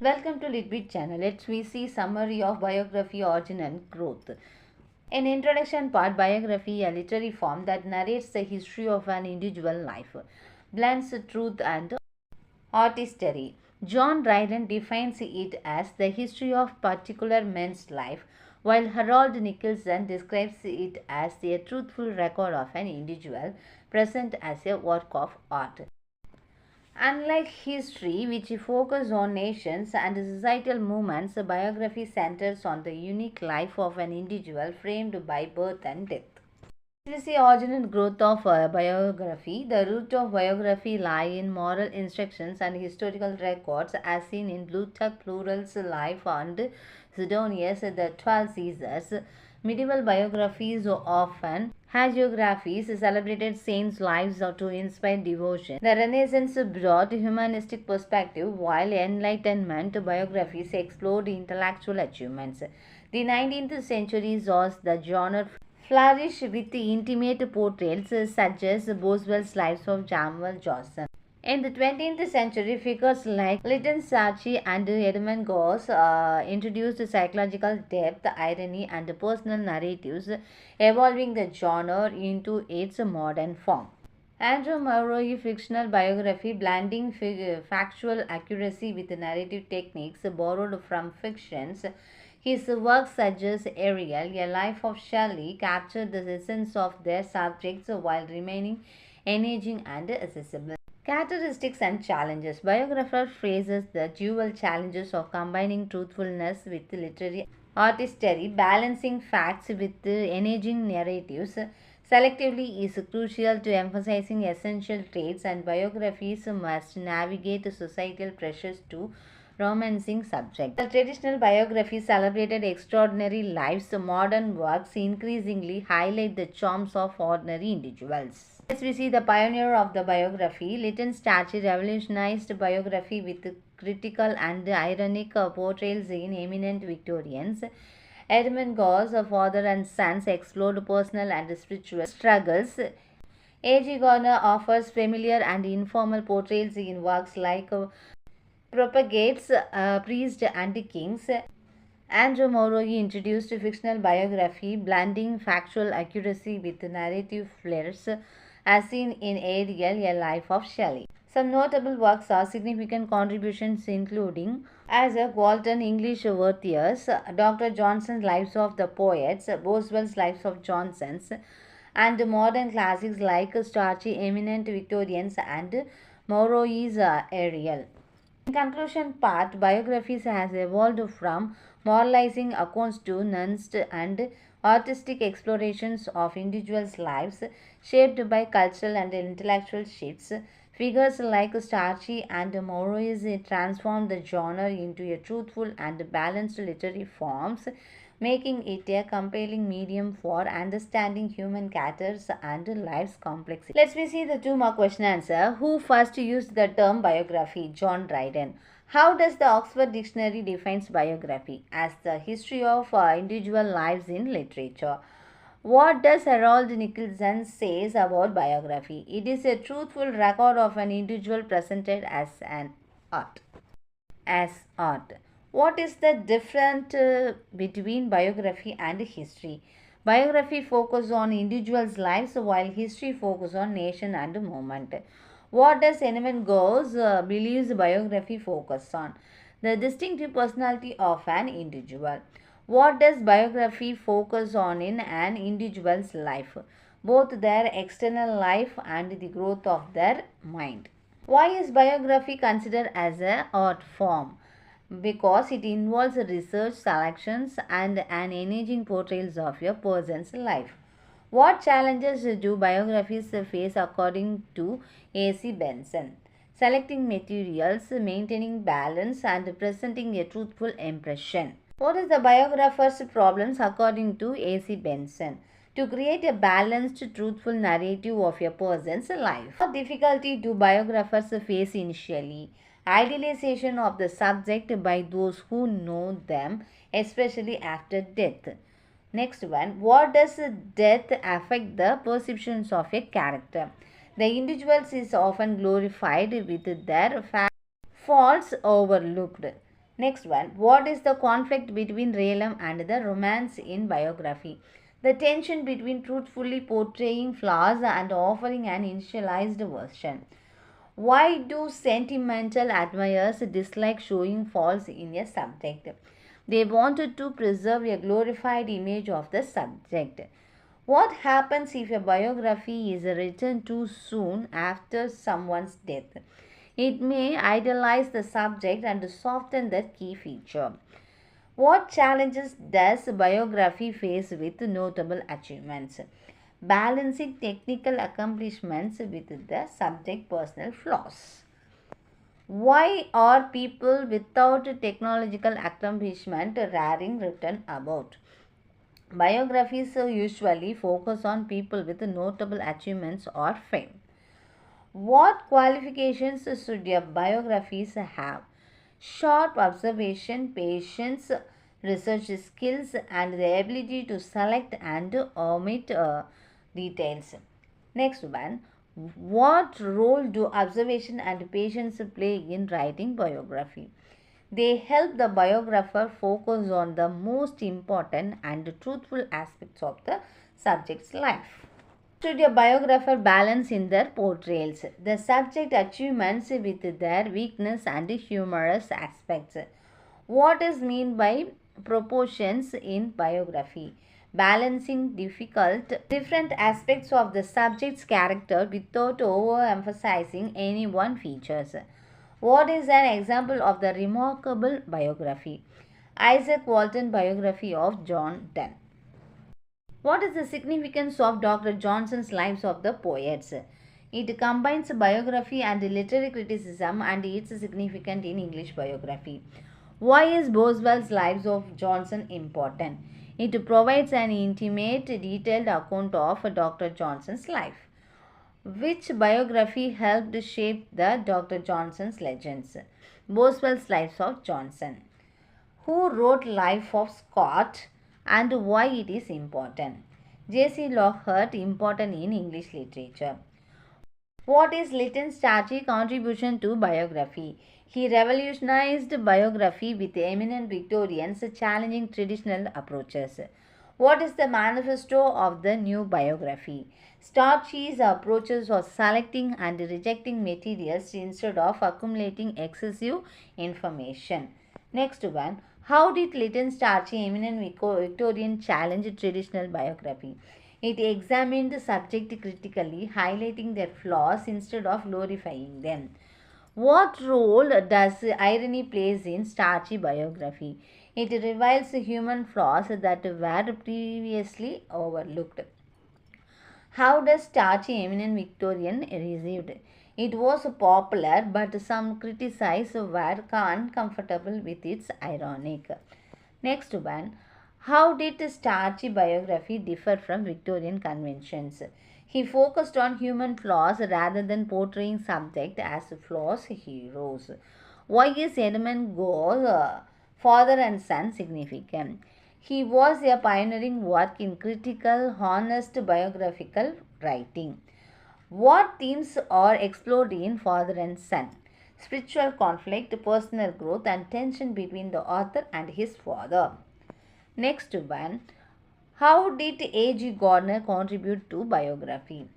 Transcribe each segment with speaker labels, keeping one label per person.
Speaker 1: Welcome to Litbit channel. Let's we see summary of biography, origin and growth. In introduction part, biography, a literary form that narrates the history of an individual life, blends truth and artistry. John Dryden defines it as the history of particular man's life, while Harold Nicholson describes it as a truthful record of an individual present as a work of art. Unlike history, which focuses on nations and societal movements, a biography centers on the unique life of an individual framed by birth and death. This is the origin and growth of biography. The root of biography lie in moral instructions and historical records as seen in Plutarch, Plural's Life and Sidonius, the 12 Caesars. Medieval biographies often hagiographies celebrated saints' lives to inspire devotion. The Renaissance brought humanistic perspective, while Enlightenment biographies explored intellectual achievements. The 19th century saw the genre flourish with intimate portrayals such as Boswell's Lives of Samuel Johnson. In the 20th century, figures like Lytton Strachey and Edmund Goss introduced psychological depth, irony, and personal narratives, evolving the genre into its modern form. Andrew Mulroy fictional biography blending factual accuracy with narrative techniques borrowed from fictions. His works such as Ariel, A Life of Shelley captured the essence of their subjects while remaining engaging and accessible. Characteristics and challenges. Biographer phrases the dual challenges of combining truthfulness with literary artistry, balancing facts with engaging narratives. Selectively is crucial to emphasizing essential traits, and biographies must navigate societal pressures to romancing subjects. The traditional biography celebrated extraordinary lives. Modern works increasingly highlight the charms of ordinary individuals. As we see the pioneer of the biography, Lytton Strachey revolutionized biography with critical and ironic portrayals in eminent Victorians. Edmund Goss, a father and sons, explored personal and spiritual struggles. A.G. Garner offers familiar and informal portrayals in works like propagates priests and kings. Andrew Mulroy introduced fictional biography, blending factual accuracy with narrative flares, as seen in Ariel, A Life of Shelley. Some notable works are significant contributions including as a Walton English Worthiers, Dr. Johnson's Lives of the Poets, Boswell's Lives of Johnsons, and modern classics like Strachey, Eminent Victorians, and Mulroy's Ariel. In conclusion part, biographies has evolved from moralizing accounts to nuanced and artistic explorations of individuals' lives shaped by cultural and intellectual shifts. Figures like Strachey and Mulroy's transformed the genre into a truthful and balanced literary forms, making it a compelling medium for understanding human characters and life's complexity. Let's see the two more question answer. Who first used the term biography? John Dryden. How does the Oxford Dictionary defines biography? As the history of individual lives in literature. What does Harold Nicholson says about biography? It is a truthful record of an individual presented as an art. As art. What is the difference between biography and history? Biography focuses on individuals' lives while history focuses on nation and movement. What does Edmund Goss believes biography focuses on? The distinctive personality of an individual. What does biography focus on in an individual's life? Both their external life and the growth of their mind. Why is biography considered as an art form? Because it involves research, selections, and an engaging portrayals of a person's life. What challenges do biographies face according to A.C. Benson? Selecting materials, maintaining balance, and presenting a truthful impression. What is the biographer's problems according to A.C. Benson? To create a balanced, truthful narrative of a person's life. What difficulty do biographers face initially? Idealization of the subject by those who know them, especially after death. Next one, what does death affect the perceptions of a character? The individuals is often glorified with their faults overlooked. Next one, what is the conflict between realism and the romance in biography? The tension between truthfully portraying flaws and offering an initialized version. Why do sentimental admirers dislike showing faults in a subject? They wanted to preserve a glorified image of the subject. What happens if a biography is written too soon after someone's death? It may idealize the subject and soften the key feature. What challenges does biography face with notable achievements? Balancing technical accomplishments with the subject personal flaws. Why are people without technological accomplishment rarely written about? Biographies usually focus on people with notable achievements or fame. What qualifications should your biographies have? Sharp observation, patience, research skills, and the ability to select and omit details. Next one, what role do observation and patience play in writing biography? They help the biographer focus on the most important and truthful aspects of the subject's life. Should a biographer balance in their portrayals the subject achievements with their weakness and humorous aspects? What is meant by proportions in biography? Balancing different aspects of the subject's character without overemphasizing any one features. What is an example of the remarkable biography? Isaac Walton biography of John Donne. What is the significance of Dr. Johnson's Lives of the Poets? It combines biography and literary criticism and it's significant in English biography. Why is Boswell's Lives of Johnson important? It provides an intimate, detailed account of Dr. Johnson's life. Which biography helped shape the Dr. Johnson's legends? Boswell's Lives of Johnson. Who wrote Life of Scott and why it is important? J.C. Lockhart, important in English literature. What is Lytton Strachey's contribution to biography? He revolutionized biography with eminent Victorians challenging traditional approaches. What is the manifesto of the new biography? Strachey's approaches of selecting and rejecting materials instead of accumulating excessive information. Next one, how did Lytton Strachey, eminent Victorian, challenge traditional biography? It examined the subject critically, highlighting their flaws instead of glorifying them. What role does irony plays in Strachey biography? It reveals human flaws that were previously overlooked. How does Strachey, eminent Victorian, received? It was popular, but some critics were uncomfortable with its ironic. Next one, how did Strachey biography differ from Victorian conventions? He focused on human flaws rather than portraying subjects as flawless heroes. Why is Edmund Gore's father and son significant? He was a pioneering work in critical, honest biographical writing. What themes are explored in Father and Son? Spiritual conflict, personal growth, and tension between the author and his father. Next one, how did A.G. Gardner contribute to biography?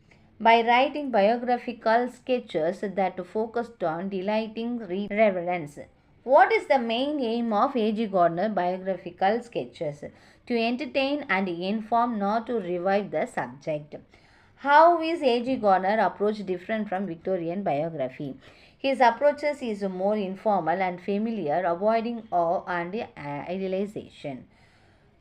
Speaker 1: By writing biographical sketches that focused on delighting reverence. What is the main aim of A.G. Gardner biographical sketches? To entertain and inform, not to revive the subject. How is A.G. Gardner approach different from Victorian biography? His approaches is more informal and familiar, avoiding awe and idealization.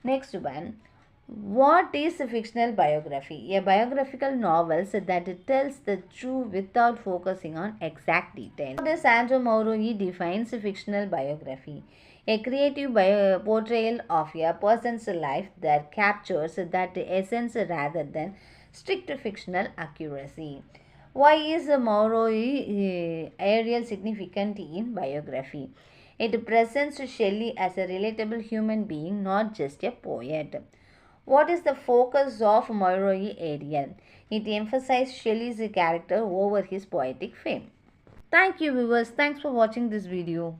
Speaker 1: Next one, what is a fictional biography? A biographical novel that tells the truth without focusing on exact details. How does Andrew Mauroy defines fictional biography? A creative portrayal of a person's life that captures that essence rather than strict fictional accuracy. Why is Mauroy Ariel significant in biography? It presents Shelley as a relatable human being, not just a poet. What is the focus of Mauroy Ariel? It emphasizes Shelley's character over his poetic fame. Thank you viewers. Thanks for watching this video.